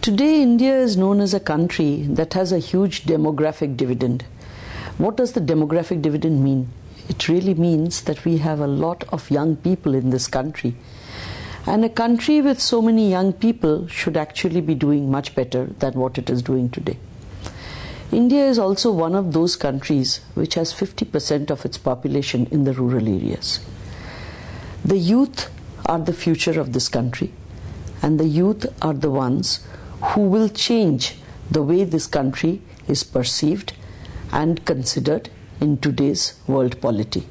Today, India is known as a country that has a huge demographic dividend. What does the demographic dividend mean? It really means that we have a lot of young people in this country. And a country with so many young people should actually be doing much better than what it is doing today. India is also one of those countries which has 50% of its population in the rural areas. The youth are the future of this country, and the youth are the ones who will change the way this country is perceived and considered in today's world polity.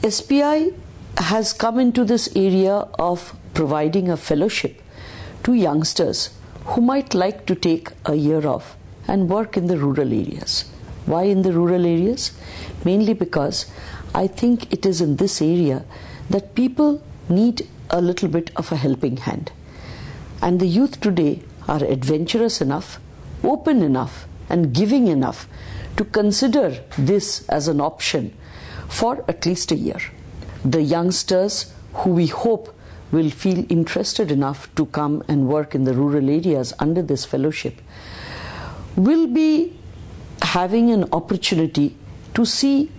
SBI has come into this area of providing a fellowship to youngsters who might like to take a year off and work in the rural areas. Why in the rural areas? Mainly because I think it is in this area that people need a little bit of a helping hand. And the youth today are adventurous enough, open enough, and giving enough to consider this as an option for at least a year. The youngsters who we hope will feel interested enough to come and work in the rural areas under this fellowship will be having an opportunity to see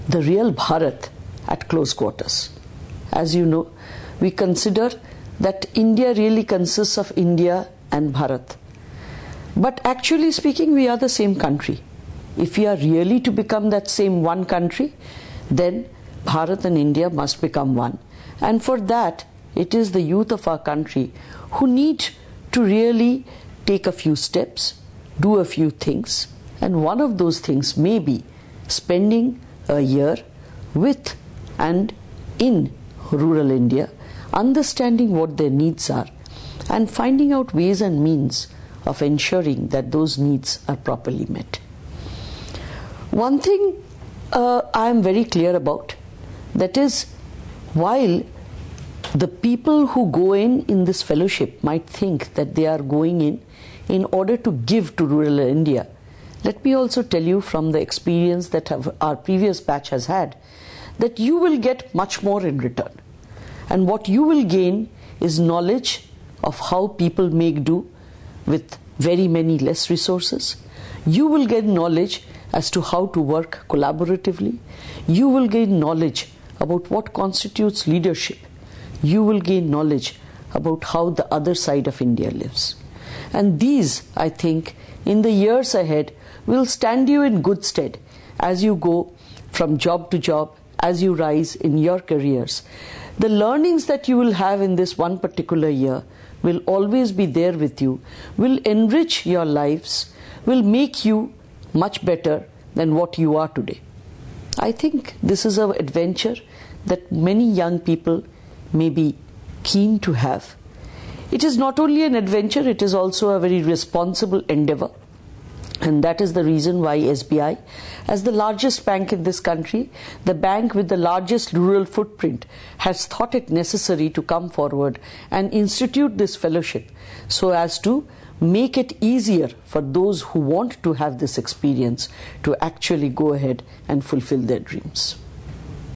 the real Bharat at close quarters. As you know, we consider that India really consists of India and Bharat. But actually speaking, we are the same country. If we are really to become that same one country, then Bharat and India must become one. And for that, it is the youth of our country who need to really take a few steps, do a few things. And one of those things may be spending a year with and in rural India, understanding what their needs are, and finding out ways and means of ensuring that those needs are properly met. One thing I am very clear about, that is, while the people who go in this fellowship might think that they are going in order to give to rural India, let me also tell you from the experience that our previous batch has had, that you will get much more in return. And what you will gain is knowledge of how people make do with very many less resources. You will get knowledge as to how to work collaboratively. You will gain knowledge about what constitutes leadership. You will gain knowledge about how the other side of India lives. And these, I think, in the years ahead, will stand you in good stead as you go from job to job, as you rise in your careers. The learnings that you will have in this one particular year will always be there with you, will enrich your lives, will make you much better than what you are today. I think this is an adventure that many young people may be keen to have. It is not only an adventure, it is also a very responsible endeavor. And that is the reason why SBI, as the largest bank in this country, the bank with the largest rural footprint, has thought it necessary to come forward and institute this fellowship so as to make it easier for those who want to have this experience to actually go ahead and fulfill their dreams.